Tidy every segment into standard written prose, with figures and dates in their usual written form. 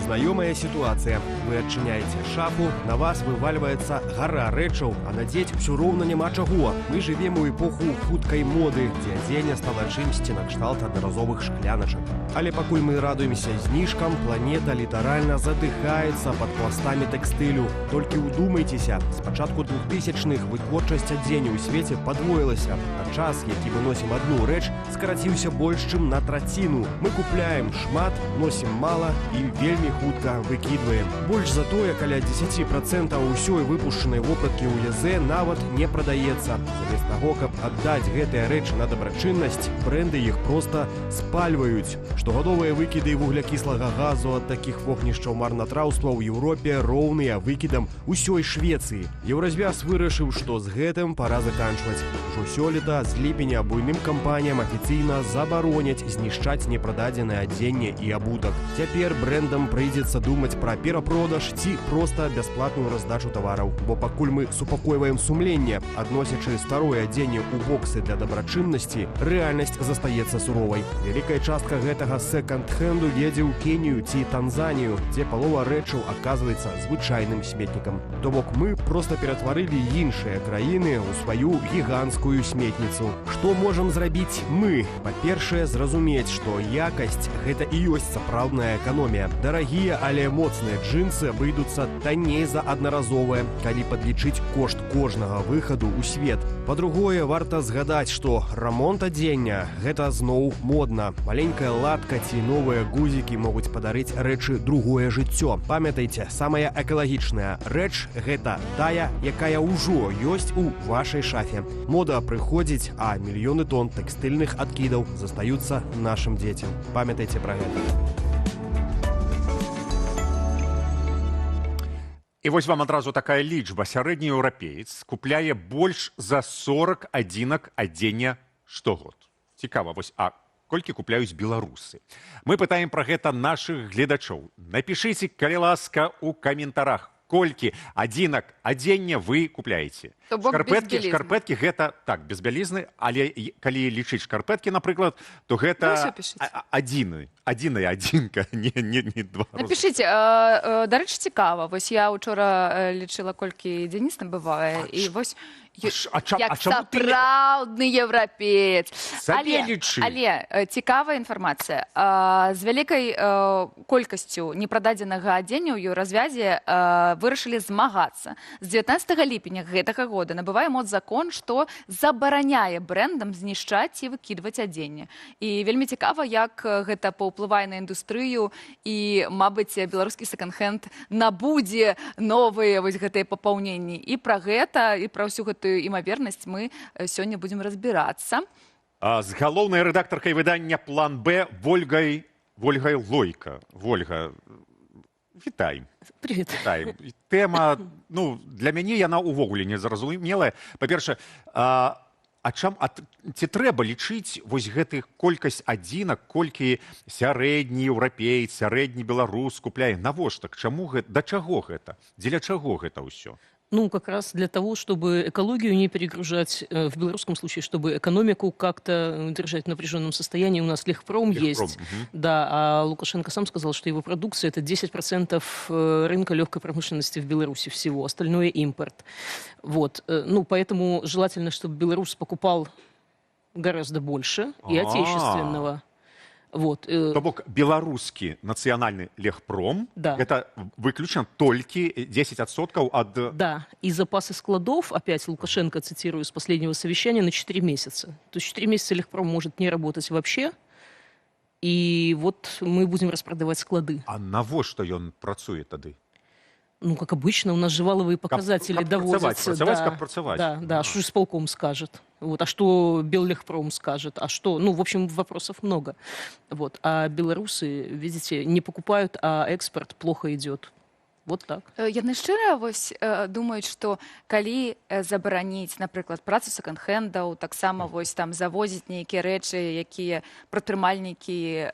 Знаёмая ситуация. Вы адчыняеце шафу, на вас вывальваецца гара рэчаў, а надзець усё роўна няма чаго. Мы жывем у эпоху хуткай моды, дзе адзенне стала чымсьці накшталт аднаразовых шкляначак. Але пакуль мы радуемся зніжкам, планета літаральна задыхаецца пад пластамі тэкстылю. Толькі ўдумайцеся, з пачатку 2000-х вытворчасць адзення ў свеце падвоілася, а час, які мы носім адну рэч, скараціўся больш, чым на траціну. Мы купляем шмат, носім мала і вельмі хутка выкідваем. Больш за тое, каля 10% ўсёй выпушчанай вопраткі ў ЕЗ нават не прадаецца. Замест таго, каб аддаць гэтыя рэчы на дабрачыннасць, брэнды іх проста спальваюць. Штогадовыя выкіды вуглякіслага газу ад такіх вогнішчаў марнатраўства ў Еўропе роўныя выкідам усёй Швецыі. Еўразвяз вырашыў, што з гэтым пара заканчваць. Ужо сёлета з ліпеня буйным кампаніям афіцыйна забароняць знішчаць непрададзенае адзенне і абутак. Цяпер брэндам прыйдзецца думаць пра перапродаж ці проста бясплатную раздачу тавараў. Бо пакуль мы супакойваем сумленне, адносячы старое адзенне ў боксы для дабрачыннасці, рэальнасць застаецца суровай. Вялікая частка гэтага сэканд-хэнду едзе ў Кенію ці Танзанію, дзе палова рэчаў аказваецца звычайным сметнікам. То бок мы проста ператварылі іншыя краіны ў сваю гіганцкую сметніцу. Што можам зрабіць мы? Па-першае, зразумець, што якасць – гэта і ёсць сапраўдная эканомія. Дарагія, але моцныя джинсы абыдуцца танней за аднаразовыя, калі падлічыць кошт кожнага выхаду ў свет. Па-другое, варта згадаць, што рамонт адзення – гэта зноў модна. Маленькая латка ці новыя гузікі могуць падарыць рэчы другое жыццё. Памятайце, самая экалагічная рэч – гэта тая, якая ўжо ёсць у вашай шафе. Мода прыходзіць, а мільёны тонн тэкстыльных адкідаў застаюцца нашым дзецям. Памятайце пра гэта. І вось вам адразу такая лічба. Сярэдні еўрапеец купляе больш за 40 адзінак адзення штогод. Цікава, вось, а колькі купляюць беларусы? Мы пытаем пра гэта нашых гледачоў. Напішыце, калі ласка, у каментарах, колькі адзінак адзення вы купляеце. Шкарпэткі гэта, так, без бялізны, але калі лічыць шкарпэткі, напрыклад, то гэта адзіная адзінка, не два. Напішыце, дарэчы, цікава. Вось я учора лічыла, колькі Дзеніс набывае, і вось як сапраўдны еўрапеец. Але цікавая інфармацыя. З вялікай колькасцю непрададзенага адзення ў еўразвязе вырашылі змагацца. З 19 ліпеня гэтага года набывае моц закон, што забараняе брэндам знішчаць і выкідваць адзенне. І вельмі цікава, як гэта паўплывае на індустрыю, і, мабыць, беларускі сэконд-хенд набудзе новыя вось гэтыя папаўненні. І пра гэта, і пра ўсю гэтую імавернасць мы сёння будзем разбірацца. З галоўнай рэдактаркай выдання «План Б» Вольгай Лойка. Вольга, вітаем. Привет. Вітаем. Тэма, для мяне яна ўвогуле незразумелая. Па-першае, ці трэба лічыць вось гэтых колькасць адзінак, колькі сярэдні еўрапеец, сярэдні беларус купляе? Навошта? Да чаго гэта? Дзеля чаго гэта ўсё? Как раз для того, чтобы экологию не перегружать, в белорусском случае, чтобы экономику как-то держать в напряженном состоянии. У нас Легпром есть, да, а Лукашенко сам сказал, что его продукция – это 10% рынка легкой промышленности в Беларуси всего, остальное – импорт. Вот, поэтому желательно, чтобы белорус покупал гораздо больше и отечественного. Вот. То бок беларускі нацыянальны Легпром, это выключна толькі 10% от... Да, и запасы складов, опять Лукашенко, цитирую с последнего совещания, на 4 месяца. То есть 4 месяца Легпром может не работать вообще, и вот мы будем распродавать склады. А навошта ён працуе тады? Как обычно, у нас же валовые показатели доводятся. Працаваць. Да, что же исполком скажет? Вот, а что Беллегпром скажет? А что? В общем, вопросов много. Вот. А белорусы, видите, не покупают, а экспорт плохо идет. Вот так. Яны шчыра вось думаюць, што калі забараніць, напрыклад, працу сэконд-хендаў, таксама вось там завозіць нейкія рэчы, якія прадпрымальнікі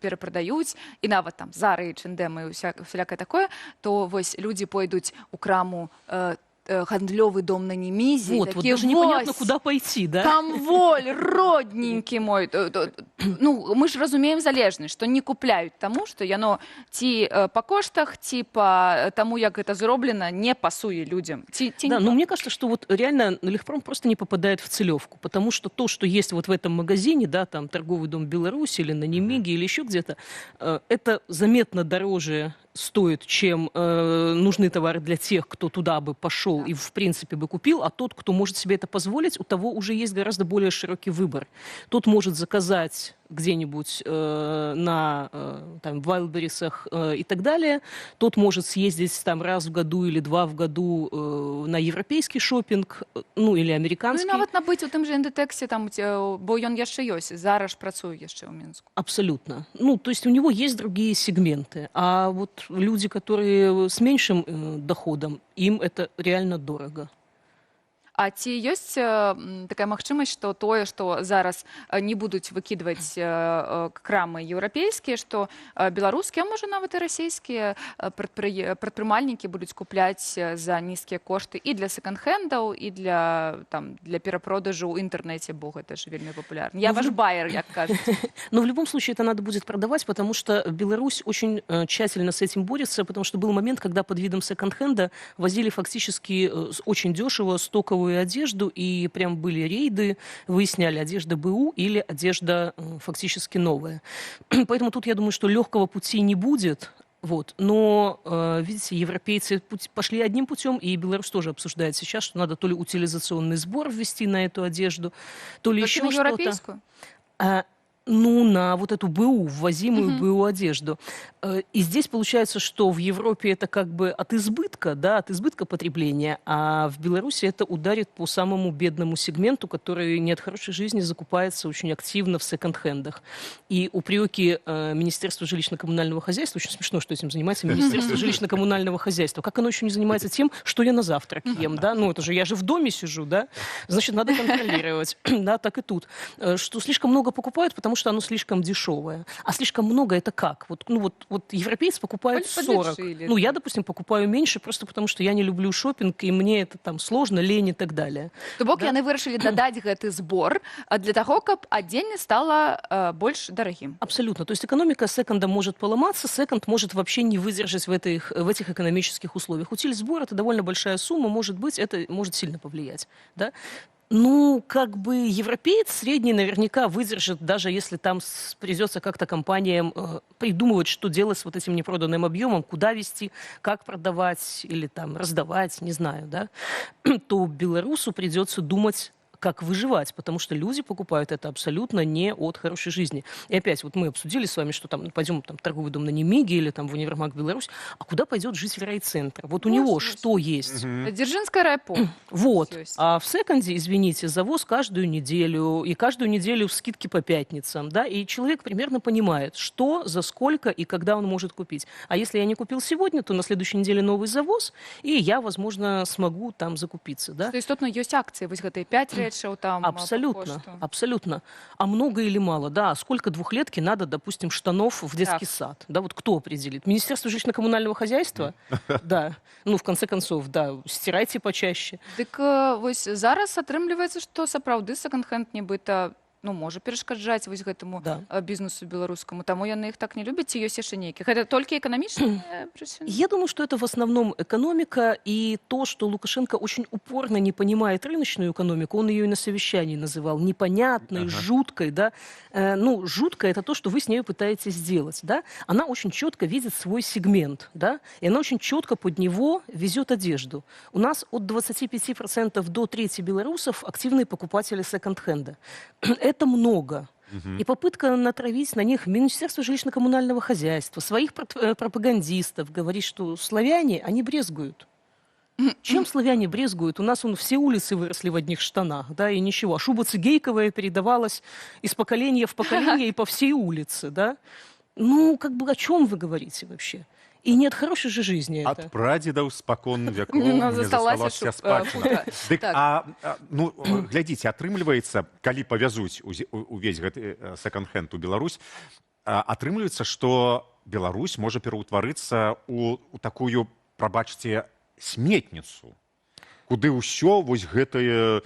перапрадаюць, і нават там Зары, H&M і всякае такое, то вось людзі пойдуць у краму гандлёвы дом на Немізе. Вот даже непонятно, куда пойти, да? Камволь, родненький мой. Ну, мы ж разумеем залежнасць, што не купляюць таму, што яно ці па коштах, ці па таму, як гэта зроблена, не пасуе людям. Да, но мне кажется, что вот реально Легпром просто не попадает в целевку, потому что то, что есть вот в этом магазине, да, там торговый дом Беларуси или на Немиге или еще где-то, это заметно дороже стоит, чем нужны товары для тех, кто туда бы пошел и, в принципе, бы купил, а тот, кто может себе это позволить, у того уже есть гораздо более широкий выбор. Тот может заказать где-нибудь на там, Вайлдберрисах и так далее, тот может съездить там раз в году или два в году на европейский шопинг, ну, или американский. Ну, и нават набыть у тым же Индитексе, там, бо ён яшчэ ёсць, зараз працуе яшчэ ў Мінску. Абсолютно. Ну, то есть у него есть другие сегменты, а вот люди, которые с меньшим доходом, им это реально дорого. А ці ёсць такая магчымасць, што тое, што зараз не будуць выкідваць крамы еўрапейскія, што беларускія, а можа нават і расійскія прадпрымальнікі будуць купляць за нізкія кошты і для секонд-хендаў, і для перапродажу ў інтэрнэце, бо гэта ж вельмі папулярна. Я ваш байер, як кажуць. Но в любом случае это надо будет продавать, потому что Беларусь очень тщательно с этим борется, потому что был момент, когда под видом секонд-хенда возили фактически очень дешево стоковую одежду, и прям были рейды, выясняли, одежда БУ или одежда фактически новая. Поэтому тут я думаю, что легкого пути не будет. Вот. Но, видите, европейцы пошли одним путем, и Беларусь тоже обсуждает сейчас, что надо то ли утилизационный сбор ввести на эту одежду, то ли еще что-то. Европейскую? Ну, на вот эту БУ, ввозимую БУ одежду. И здесь получается, что в Европе это как бы от избытка, да, от избытка потребления, а в Беларуси это ударит по самому бедному сегменту, который не от хорошей жизни закупается очень активно в секонд-хендах. И упреки Министерства жилищно-коммунального хозяйства, очень смешно, что этим занимается Министерство жилищно-коммунального хозяйства, как оно еще не занимается тем, что я на завтрак ем, да, ну это же я же в доме сижу, да, значит, надо контролировать, да, так и тут, что слишком много покупают, потому что оно слишком дешевое. А слишком много это как? Вот, ну, вот европейцы покупают 40. Ну, я, допустим, покупаю меньше, просто потому что я не люблю шопинг, и мне это там сложно, лень и так далее. То бок яны вырашылі дадаць гэты збор для того, каб адзенне стало больш дарагім. Абсолютно. То есть экономика секонда может поломаться, секонд может вообще не выдержать в этих экономических условиях. Утиль-сбор — это довольно большая сумма, может быть, это может сильно повлиять. Да? Ну, как бы европеец средний наверняка выдержит, даже если там придется как-то компаниям придумывать, что делать с вот этим непроданным объемом, куда везти, как продавать или там раздавать, не знаю, да, то белорусу придется думать, как выживать, потому что люди покупают это абсолютно не от хорошей жизни. И опять, вот мы обсудили с вами, что там пойдем там, в торговый дом на Немиге или там в универмаг Беларусь, а куда пойдет житель райцентра? Вот у него что есть? Дзержинская райпо. Вот. А в секонде, извините, завоз каждую неделю, и каждую неделю скидки по пятницам, да, и человек примерно понимает, что, за сколько и когда он может купить. А если я не купил сегодня, то на следующей неделе новый завоз, и я, возможно, смогу там закупиться, да. То есть тут есть акции, вот гэтые 5 лет. Там, абсолютно, абсолютно. А много или мало? Да, сколько двухлетки надо, допустим, штанов в детский сад? Да, вот кто определит? Министерство жилищно-коммунального хозяйства? Да. Ну, в конце концов, да, стирайте почаще. Так вот зараз атрымліваецца, што сапраўды секонд-хенд нібыта ну, можа перашкаджаць вось гэтаму бізнесу беларускаму. Таму яны их так не любят, ці ёсць яшчэ нейкіх. Это только экономичные причины? Я думаю, что это в основном экономика и то, что Лукашенко очень упорно не понимает рыночную экономику. Он ее и на совещании называл непонятной, жуткой, да. Ну, жуткая — это то, что вы с ней пытаетесь сделать, да. Она очень четко видит свой сегмент, да, и она очень четко под него везет одежду. У нас от 25% до трети белорусов активные покупатели секонд-хенда. Это много. И попытка натравить на них Министерство жилищно-коммунального хозяйства, своих пропагандистов, говорить, что славяне, они брезгуют. Чем славяне брезгуют? У нас все улицы выросли в одних штанах, да, и ничего. А шуба цигейковая передавалась из поколения в поколение и по всей улице, да. Ну, как бы о чем вы говорите вообще? И нет хорошей же жизни. От прадедаў спакон веков не засталася спадчына. Ну, глядзіце, атрымліваецца, калі павязуць увесь гэты секонд-хенд у Беларусь, атрымліваецца, што Беларусь можа пераўтварыцца у такую, прабачце, сметніцу. куды ўсё вось гэтае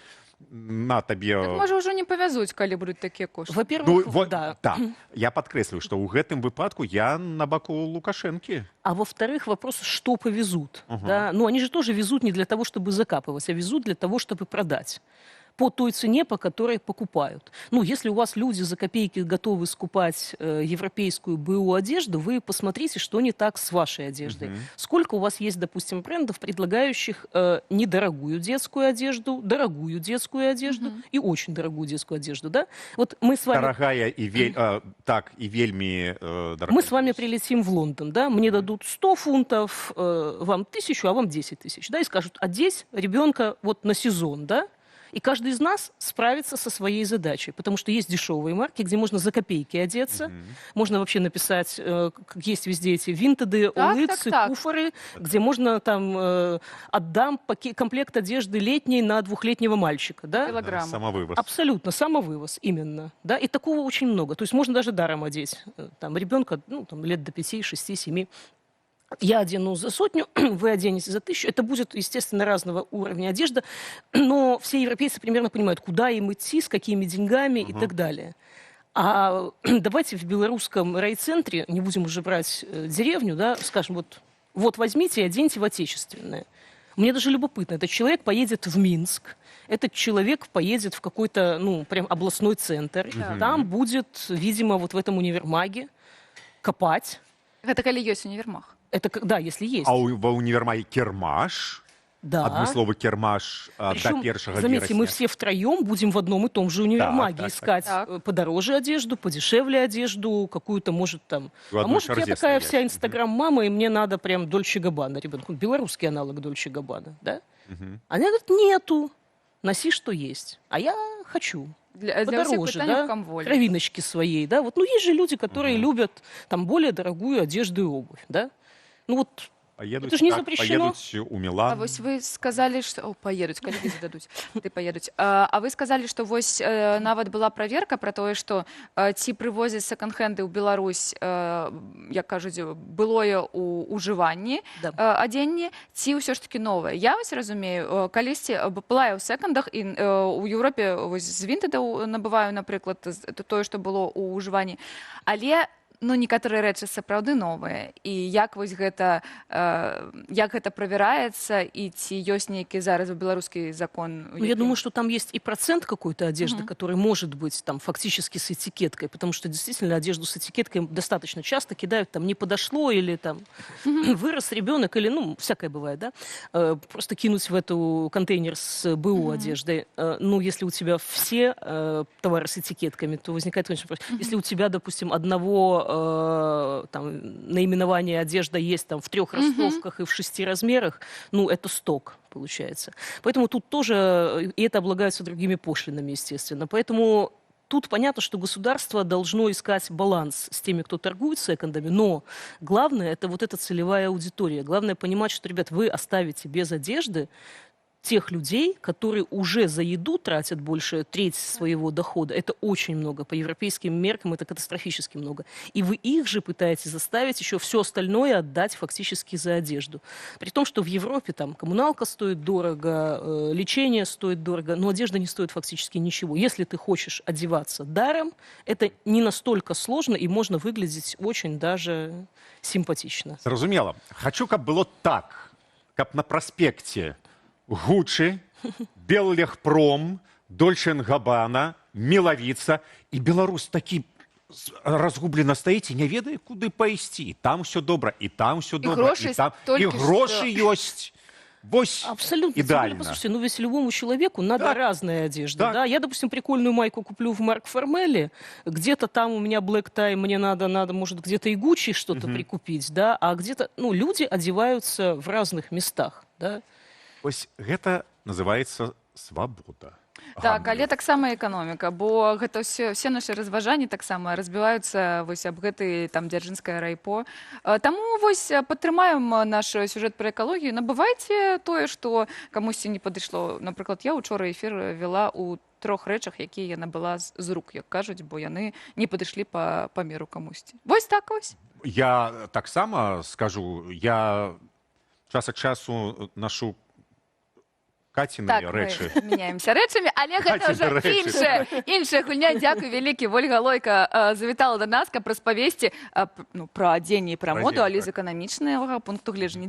на табе... Так, можа, ўжо не павязуць, калі будуць такія кошты. Во-первых, да. Я подкреслю, что в гэтым выпадку я на боку Лукашенки. А во-вторых, вопрос, что повезут. Да? Ну, они же тоже везут не для того, чтобы закапывать, а везут для того, чтобы продать по той цене, по которой покупают. Ну, если у вас люди за копейки готовы скупать европейскую БУ одежду, вы посмотрите, что не так с вашей одеждой. Сколько у вас есть, допустим, брендов, предлагающих недорогую детскую одежду, дорогую детскую одежду и очень дорогую детскую одежду, да? Вот мы с вами... Дорогая и, и вельми дорогая. Мы с вами прилетим в Лондон, да? Мне дадут 100 фунтов, вам 1000, а вам 10 тысяч, да? И скажут, одеть ребенка вот на сезон, да? И каждый из нас справится со своей задачей, потому что есть дешевые марки, где можно за копейки одеться, можно вообще написать, как есть везде эти винтеды, улицы, куфоры, где можно там отдам комплект одежды летней на 2-летнего мальчика, да? Килограмм. Самовывоз. Абсолютно, самовывоз, именно, да, и такого очень много. То есть можно даже даром одеть там ребенка, ну, там, лет до 5, 6, 7. Я одену за 100, вы оденете за 1000. Это будет, естественно, разного уровня одежда, но все европейцы примерно понимают, куда им идти, с какими деньгами и так далее. А давайте в белорусском райцентре, не будем уже брать деревню, да, скажем, вот возьмите и оденьте в отечественное. Мне даже любопытно, этот человек поедет в Минск, этот человек поедет в какой-то, ну, прям областной центр, там будет, видимо, вот в этом универмаге копать. Это калі ёсць універмаг. Это, да, если есть. А ва універмаге кірмаш? Да. Адмысловы кірмаш до 1 заметьте, вересня. мы все втроем будем в одном и том же универмаге так, искать подороже одежду, подешевле одежду, какую-то, может, там... А может, я такая стоять. вся инстаграм-мама, и мне надо прям Дольче Габбана, ребенку. Белорусский аналог Дольче Габбана, да? Они говорят, нету, носи, что есть. А я хочу. Для подороже, да? Кровиночки своей, да? Вот, ну, есть же люди, которые любят там более дорогую одежду и обувь, да? Ну, вот... Поедут, это же не запрещено. Поедут у Милан. А вось вы сказали, что... О, поедуць, калі візу дадуць. Ты поедуць. А вы сказали, что вось нават была проверка про тое, что ці прывозяць секонд-хенды ў Беларусь, як кажуць, былое у ужыванні адзенне, ці ўсё ж таки новае. Я вось разумею, калісьці была я ў секондах, і у Европе вось з вінтедаў набываю, напрыклад, тое, што было ў ужыванні. Але ну, некаторыя рэчы сапраўды новыя. І як вось гэта, як гэта правяраецца, і ці ёсць нейкі зараз беларускі закон? Ну, я думаю, что там есть и процент какой-то одежды, который может быть там фактически с этикеткой, потому что действительно одежду с этикеткой достаточно часто кидают, там не подошло, или там вырос ребенок, или, ну, всякое бывает, да? Просто кинуть в эту контейнер с БУ одеждой. Ну, если у тебя все товары с этикетками, то возникает, конечно, вопрос. Если у тебя, допустим, одного там, наименование одежда есть там в 3 ростовках и в 6 размерах, ну, это сток, получается. Поэтому тут тоже, и это облагается другими пошлинами, естественно. Поэтому тут понятно, что государство должно искать баланс с теми, кто торгует секондами, но главное, это вот эта целевая аудитория. Главное понимать, что, ребят, вы оставите без одежды тех людей, которые уже за еду тратят больше трети своего дохода. Это очень много. По европейским меркам это катастрофически много. И вы их же пытаетесь заставить еще все остальное отдать фактически за одежду. При том, что в Европе там коммуналка стоит дорого, лечение стоит дорого, но одежда не стоит фактически ничего. Если ты хочешь одеваться даром, это не настолько сложно, и можно выглядеть очень даже симпатично. Зразумела. Хочу, каб было так, каб на проспекте Гуччи, Беллегпром, Дольче Габбана, Мілавіца, і Беларусь такі разгублена стаіць і не ведае, куды пайсці. Там все добра, і там все добра, і грошы ёсць. Вось абсолютно. идеально. Послушайте, ну ведь любому человеку надо разная одежда. Да? Я, допустим, прикольную майку куплю в Марк Формелле, где-то там у меня Black Tie, мне надо может, где-то и Гуччи что-то прикупить, да, а где-то, ну, люди одеваются в разных местах, да. Ось гэта называецца свабода. Так, але таксама эканоміка, бо гэта все нашы разважанні таксама разбіваюцца вось аб гэты там дзяржынскае райпо. Таму вось падтрымаем наш сюжэт пра экалогію. Набывайце тое, што камусьці не падышло. Напрыклад, я учора эфір вела ў 3 рэчах, якія я набыла з рук, як кажуць, бо яны не падышлі па памеру камусьці. Вось так вось. Я таксама скажу, я час ад часу нашу Каціныя рэчы. Так, мы мяняемся рэчамі, але гэта Каціныя ўжо іншая гульня. Дзякуй вялікі. Вольга Лойка завітала да нас, каб распавесці пра адзенне і пра моду, але з эканамічнага пункту гледжання.